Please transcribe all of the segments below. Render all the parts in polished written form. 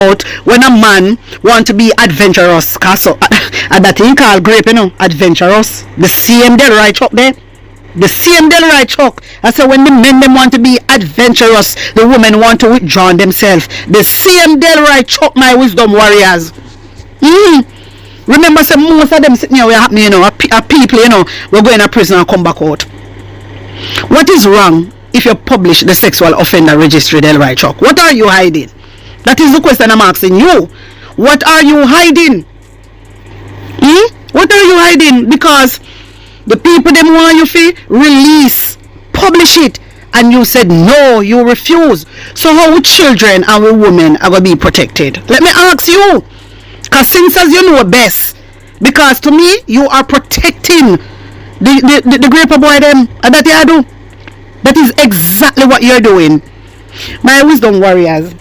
out when a man want to be adventurous, cause so, that thing called grape, adventurous. The same DELROY chuck there. The same DELROY chuck. I said when the men them want to be adventurous, the women want to withdraw themselves. The same DELROY chuck, my wisdom warriors. Remember, say most of them sitting here, happening, are people, we're going to prison and come back out. What is wrong if you publish the sexual offender registry DELROY chuck? What are you hiding? That is the question I'm asking you. What are you hiding? What are you hiding? Because the people them want you to release, publish it, and you said no, you refuse. So how would children and women are going to be protected? Let me ask you. Because since as you know best, because to me you are protecting the grape boy them, and that you do. That is exactly what you're doing. My wisdom warriors,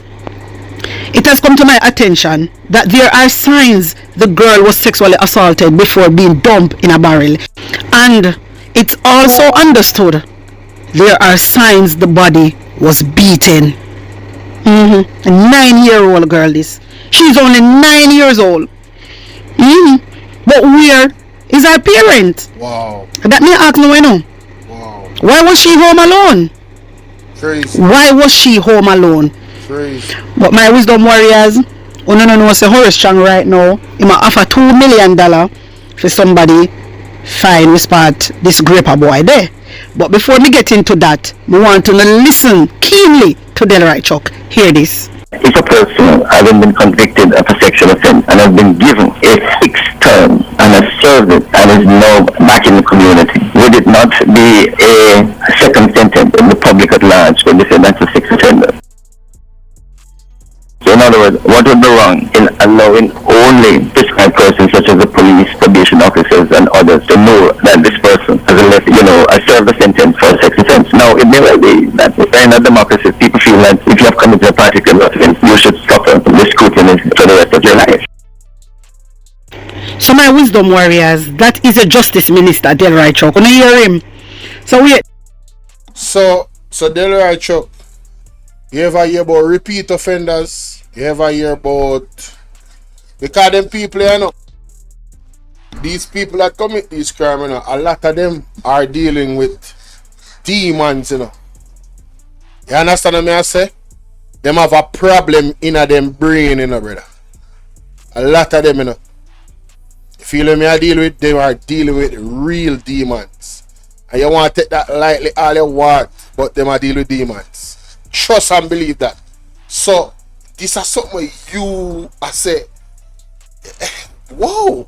it has come to my attention that there are signs the girl was sexually assaulted before being dumped in a barrel, and it's also understood there are signs the body was beaten. A 9-year-old girl, this. She's only 9 years old. But where is her parent? Wow. That me ask no, Wow. Why was she home alone? Crazy. Why was she home alone? Crazy. But my wisdom warriors, no, say Horace Chang right now, he might offer $2 million for somebody fine with spot this graper boy there. But before me get into that, we want to listen keenly to DELROY chuck. Hear this. If a person having been convicted of a sexual offense and has been given a fixed term and has served it and is now back in the community, would it not be a second sentence in the public at large when they say that's a sex offender? So in other words, what would be wrong in allowing only prescribed persons such as the police, probation officers and others to know that this person has served a sentence for a sex offense? Now, it may well be that in a democracy, people feel that if you have committed a particular offense, you should suffer the scrutiny for the rest of your life. So my wisdom warriors, that is a justice minister, DELROY chuck. Can you hear him? So we. So DELROY chuck, you ever hear about repeat offenders? You ever hear about, because them people, these people that commit these crimes, a lot of them are dealing with demons, You understand what I say? Them have a problem in them brain, brother. A lot of them, You feel me I deal with? They are dealing with real demons. And you want to take that lightly all you want, but them are dealing with demons. Trust and believe that. So, this is something you I say, whoa.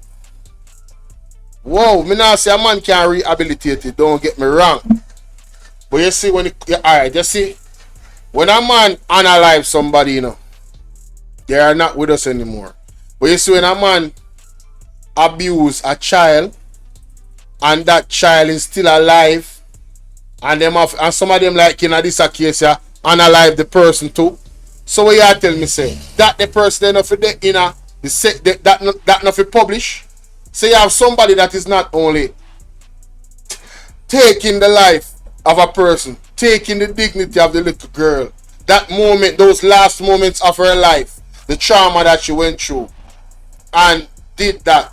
Me not say a man can rehabilitate it, don't get me wrong. But you see when when a man unalive somebody, they are not with us anymore. But you see when a man abuse a child and that child is still alive, and some of them like in this case, unalive the person too. So what you tell me say that the person enough for that not for publish. So you have somebody that is not only taking the life of a person, taking the dignity of the little girl, that moment, those last moments of her life, the trauma that she went through, and did that,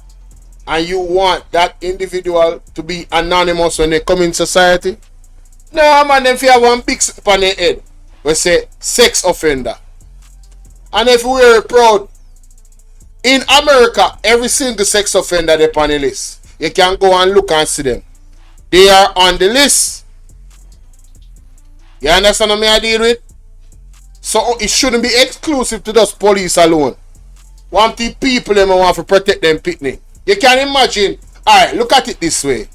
and you want that individual to be anonymous when they come in society? No, man, if you have one big slip on their head, we say sex offender. And if we are proud, in America, every single sex offender they on the list. You can go and look and see them. They are on the list. You understand what I deal with? So it shouldn't be exclusive to just police alone. One the people them want to protect them pitney. You can imagine. Alright, look at it this way.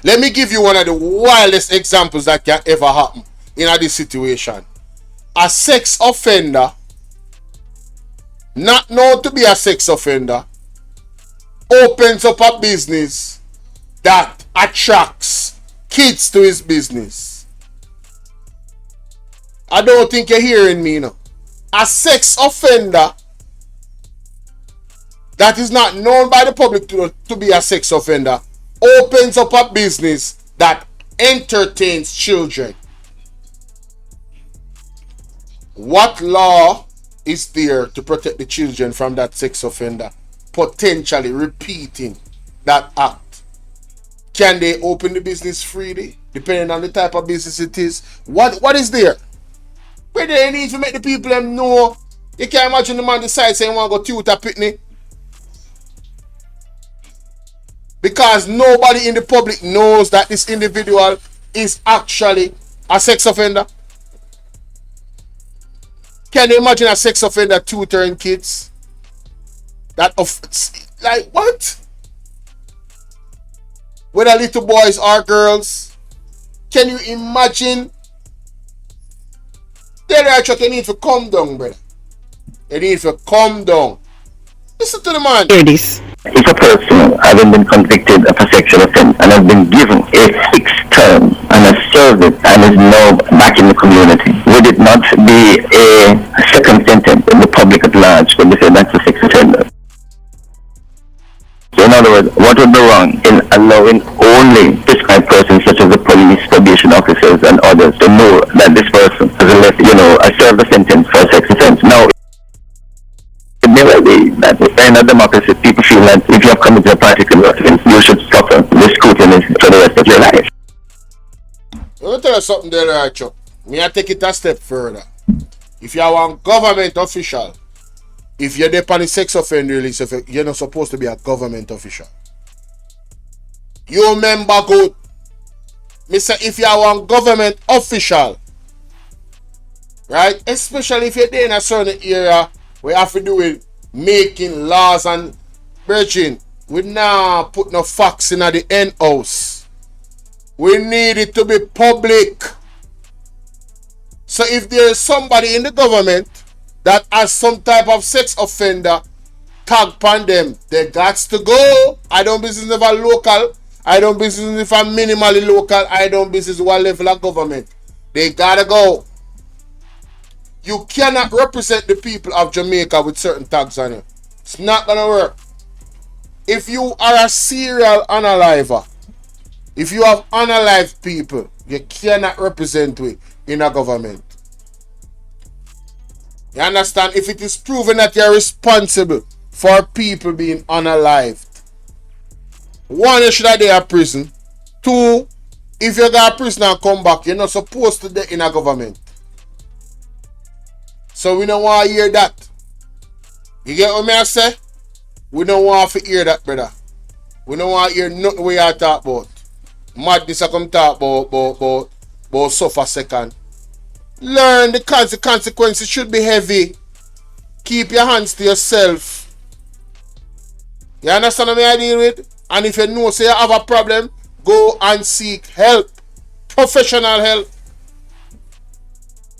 Let me give you one of the wildest examples that can ever happen in this situation. A sex offender, not known to be a sex offender, opens up a business that attracts kids to his business. I don't think you're hearing me now. A sex offender that is not known by the public to be a sex offender opens up a business that entertains children. What law is there to protect the children from that sex offender potentially repeating that act? Can they open the business freely, depending on the type of business it is? What is there? Where they need to make the people them know. You can't imagine the man decide saying he want to go tutor Pitney. Because nobody in the public knows that this individual is actually a sex offender. Can you imagine a sex offender tutoring kids? Like what? Whether little boys or girls. Can you imagine? They need to calm down, brother. They need to calm down. Listen to the man. Hear this. If a person having been convicted of a sexual offense and has been given a fixed term and has served it and is now back in the community, would it not be a second sentence in the public at large when they say that's a sex offender? So in other words, what would be wrong in allowing only prescribed persons such as the police, probation officers and others to know that this person has served a sentence for a sex offense? Now, it may well be that in a democracy, people feel that if you have committed a particular offense, you should suffer the scrutiny for the rest of your life. Let me tell you something there, right, Chuck. Me I take it a step further. If you are a government official, if you're there on the sex offender list, you're not supposed to be a government official. You remember good. Me say if you are a government official, right? Especially if you're there in a certain area, we have to do with making laws and virgin. We now put no facts in at the end house. We need it to be public. So if there is somebody in the government that has some type of sex offender tag upon them, they got to go. I don't business if a local. I don't business if a minimally local. I don't business what level of government. They gotta go. You cannot represent the people of Jamaica with certain tags on you. It's not gonna work. If you are a serial unaliver, if you have unalived people, you cannot represent we in a government. You understand? If it is proven that you're responsible for people being unalived, one, you should have there at prison. Two, if you go to prison and come back, you're not supposed to be in a government. So we don't want to hear that. You get what I say? We don't want to hear that, brother. We don't want to hear nothing we are talk about. Madness I come talk about suffer second. Learn the consequences should be heavy. Keep your hands to yourself. You understand what I deal with? And if you know say you have a problem, go and seek help. Professional help.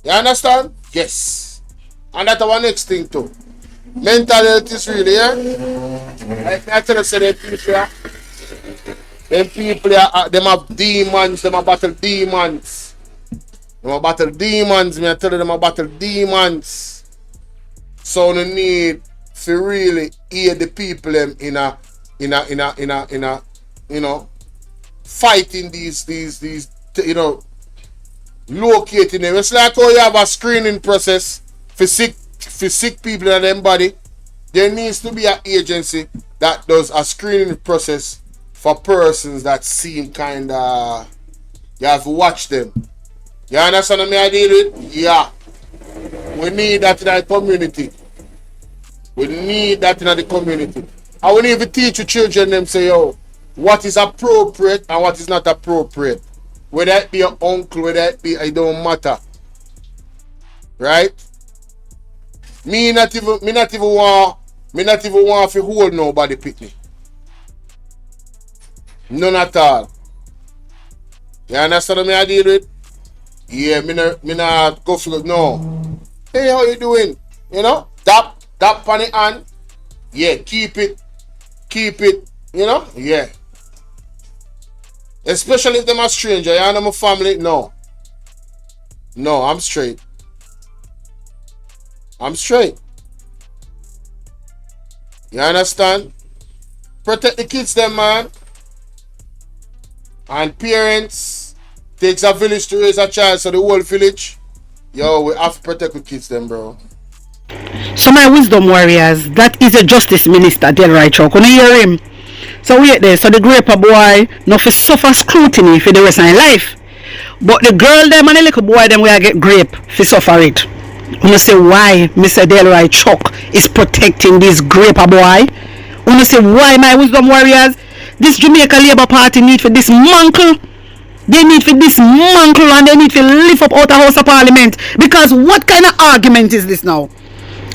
You understand? Yes. And that's our next thing too. Mental health is really, like I tell you, say them people them have demons, them have battle demons. Them have battle demons, me I tell you them have battle demons. So no need to really hear the people them in a fighting these locating them. It's like how you have a screening process for sick people in their body. There needs to be an agency that does a screening process for persons that seem kinda, you have to watch them. You understand what I deal with? Yeah. We need that in the community. We need that in the community. And we need to teach the children them say, yo, what is appropriate and what is not appropriate. Whether it be your uncle, whether it be, it don't matter. Right? Me not even want to hold nobody Pitney. None at all. You understand what I deal with? Yeah, me not go for no. Hey, how you doing? You know? Tap on the hand. Yeah, keep it. You know? Yeah. Especially if them a stranger. You know my family? No, I'm straight. You understand? Protect the kids them, man. And parents, takes a village to raise a child, so the whole village, yo, we have to protect the kids them, bro. So my wisdom warriors, that is a justice minister, DELROY Chuck. When you hear him, so wait there, so the graper boy no fi suffer scrutiny for the rest of his life. But the girl them and the little boy them will get grape fi suffer it. You say why Mr. DELROY Chuck is protecting this graper boy? You say why, my wisdom warriors? This Jamaica Labour Party need for dismantle. They need for dismantle and they need to lift up out of House of Parliament. Because what kind of argument is this now?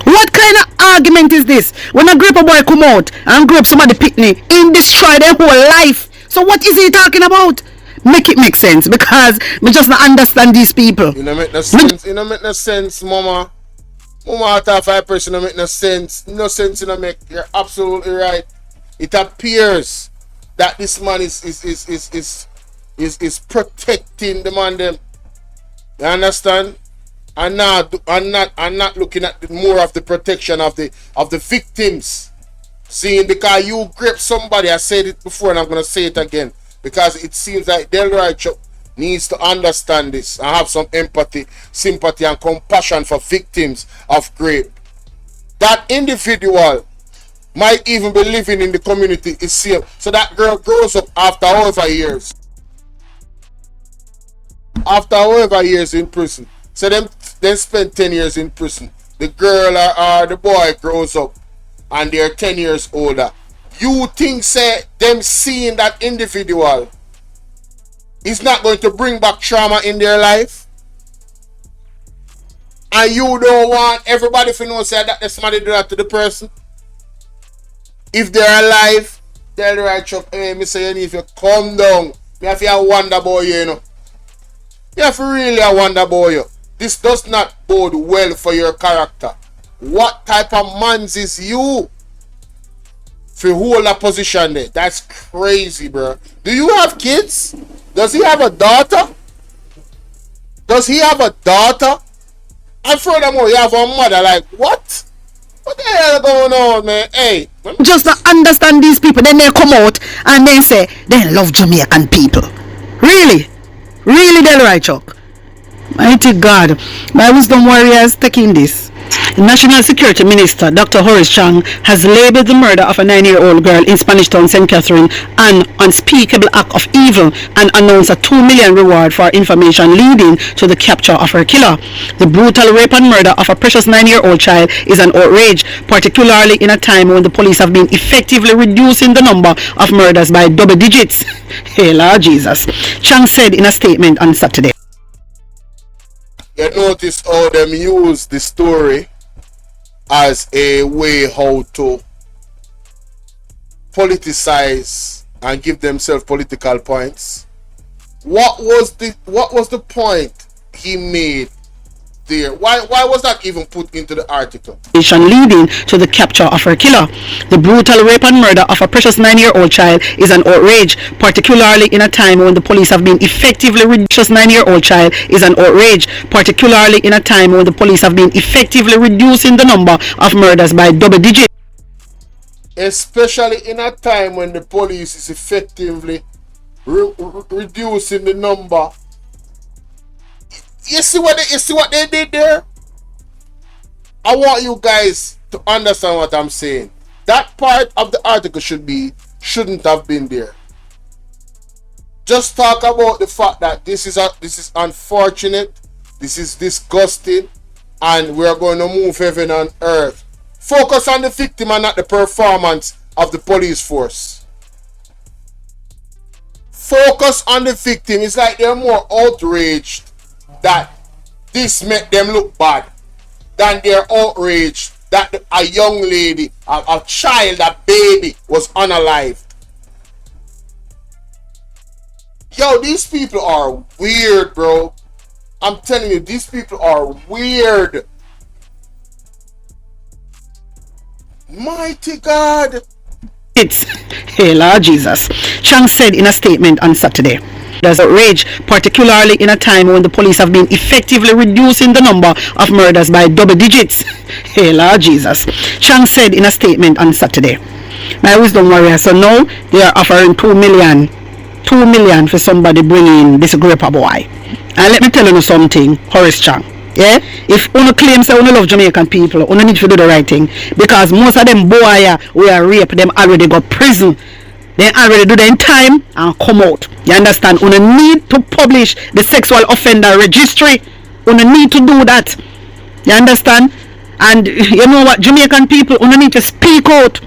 What kind of argument is this? When a grape boy come out and grape somebody picnic and destroy their whole life. So what is he talking about? Make it make sense, because we just not understand these people. You know make no sense. You know make no sense, mama. Mama out of 5% don't make no sense. No sense you know make. You're absolutely right. It appears that this man is protecting the man them. You understand? And not looking at more of the protection of the victims. Seeing, because you grip somebody, I said it before and I'm gonna say it again. Because it seems like DELROY Chuck needs to understand this and have some empathy, sympathy and compassion for victims of rape. That individual might even be living in the community is safe. So that girl grows up after however years. After however years in prison. So them spend 10 years in prison. The girl or the boy grows up and they're 10 years older. You think say them seeing that individual is not going to bring back trauma in their life? And you don't want everybody to know say that somebody do that to the person? If they're alive, DELROY Chuck, hey, me say you need to calm down. Me have to wonder boy, you know. You have to really wonder boy, you. This does not bode well for your character. What type of mans is you? For hold a position there. That's crazy, bro. Do you have kids? Does he have a daughter? Does he have a daughter? And furthermore, you have a mother. Like, what? What the hell going on, man? Hey. Just to understand these people. Then they come out and they say they love Jamaican people. Really? Really, DELROY Chuck? Mighty God. My wisdom warriors taking this. National Security Minister Dr. Horace Chang has labeled the murder of a 9-year-old girl in Spanish Town, St. Catherine, an unspeakable act of evil and announced a $2 million reward for information leading to the capture of her killer. The brutal rape and murder of a precious 9-year-old child is an outrage, particularly in a time when the police have been effectively reducing the number of murders by double digits. Hey, Lord Jesus. Chang said in a statement on Saturday. You notice how them use the story as a way how to politicize and give themselves political points. What was the point he made there? Why was that even put into the article? Leading to the capture of her killer. The brutal rape and murder of a precious 9-year-old child is an outrage, particularly in a time when the police have been effectively reducing 9-year-old child is an outrage, particularly in a time when the police have been effectively reducing the number of murders by double digits. Especially in a time when the police is effectively reducing the number. You see what they did there? I want you guys to understand what I'm saying. That part of the article shouldn't have been there. Just talk about the fact that this is unfortunate, this is disgusting, and we are going to move heaven and earth. Focus on the victim and not the performance of the police force. Focus on the victim. It's like they're more outraged that this made them look bad than they're outraged that a young lady, a child, a baby was unalived. Yo, these people are weird, bro. I'm telling you, these people are weird. Mighty God. It's hey, Lord Jesus. Chang said in a statement on Saturday. There's outrage, particularly in a time when the police have been effectively reducing the number of murders by double digits. Hey, Lord Jesus. Chang said in a statement on Saturday. My wisdom warrior, so now they are offering $2 million for somebody bringing this graper boy. And let me tell you something, Horace Chang. Yeah, if you claim say you love Jamaican people, you need to do the right thing, because most of them boy we are rape, them already got prison, they already do their time and come out. You understand? You need to publish the sexual offender registry. You need to do that. You understand? And you know what, Jamaican people, you need to speak out.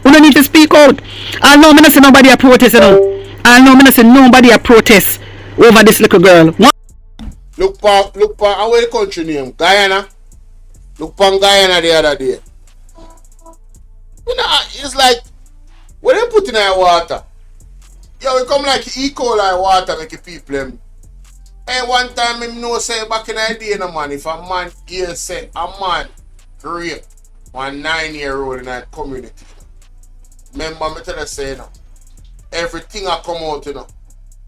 You need to speak out. I know me not see nobody a protest, you know. I know me not see nobody a protest over this little girl. Look pa, our country name, Guyana. Look pa Guyana the other day. You know, it's like, when they put in our water, yo, it come like E. coli water make people them. And one time, I know say back in the day, no man, if a man here say a man rape one 9-year-old in a community, remember me tell you say, you know, everything I come out, you know,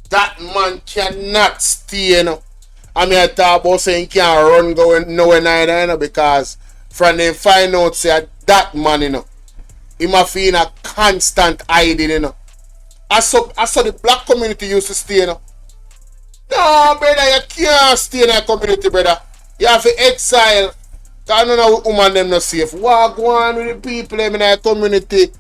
that man cannot stay, you know. I mean, I talk about saying he can't run going nowhere neither, you know, because from them find out say that man, you know, he must feel in a constant hiding, you know. I saw the black community used to stay, you know. No, brother, you can't stay in a community, brother. You have to exile. Because none of the women them not safe. What go on with the people in a community?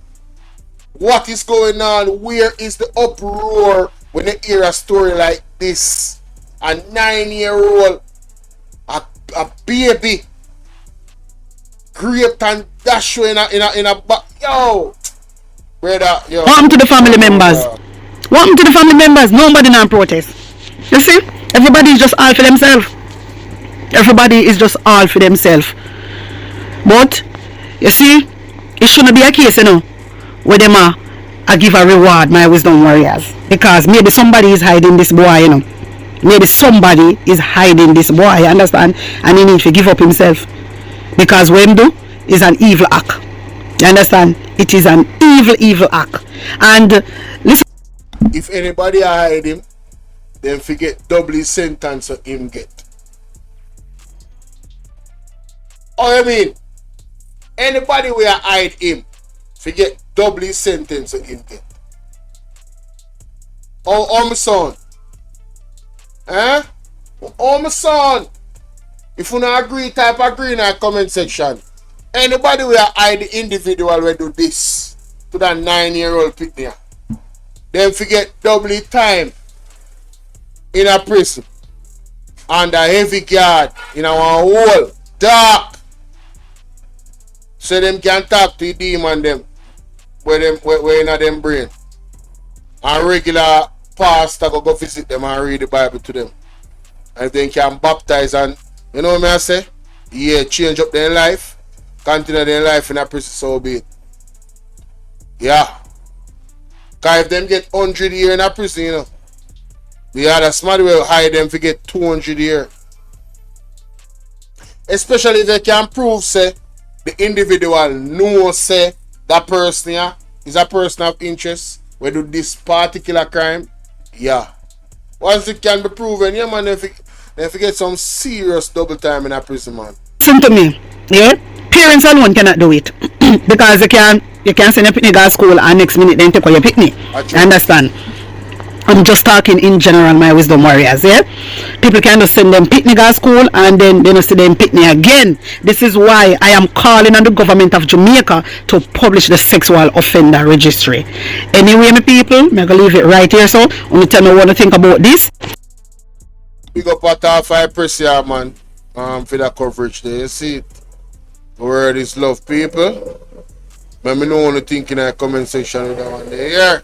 What is going on? Where is the uproar when they hear a story like this? A 9-year-old, a baby, raped and dashed in a back. Yo, brother, yo. What happened to the family members? What happened to the family members? Nobody non protest. You see, everybody is just all for themselves. Everybody is just all for themselves. But you see, it shouldn't be a case, you know, where them I give a reward my wisdom warriors, because maybe somebody is hiding this boy, you know. Maybe somebody is hiding this boy, you understand, and he needs to give up himself, because what him do is an evil act. You understand? It is an evil act. And listen, if anybody hide him, then forget doubly sentence of him get. Oh, I mean, anybody will hide him, forget doubly sentence of him get. Oh, my son. Huh? Oh, my son. If you not agree, type agree in our comment section. Anybody will hide the individual will do this to that 9-year-old pitney. Then forget doubly time in a prison under heavy guard in our hole dark, so them can talk to the demon them where in them brain, and regular pastor go visit them and read the Bible to them, and then can baptize, and you know what I say, yeah, change up their life, continue their life in a prison, so be it. Yeah, because if them get 100 years in a prison, you know, the other somebody will hide them to get 200 years. Especially if they can prove, say, the individual knows, say, that person here is a person of interest who do this particular crime. Yeah. Once it can be proven, yeah, man, they get some serious double time in a prison, man. Listen to me, yeah? Parents alone cannot do it. Because you can send your pitney to school and next minute then take away your pitney. You understand? I'm just talking in general, my wisdom warriors, yeah? People can just send them pitney to school and then they don't see them pitney again. This is why I am calling on the government of Jamaica to publish the sexual offender registry. Anyway, my people, I'm going to leave it right here, so only tell me what you think about this. Big up at all 5 press here, man, for that coverage there. You see it? The word is love, people. Let me know what you think in the comment section with that one there. Yeah.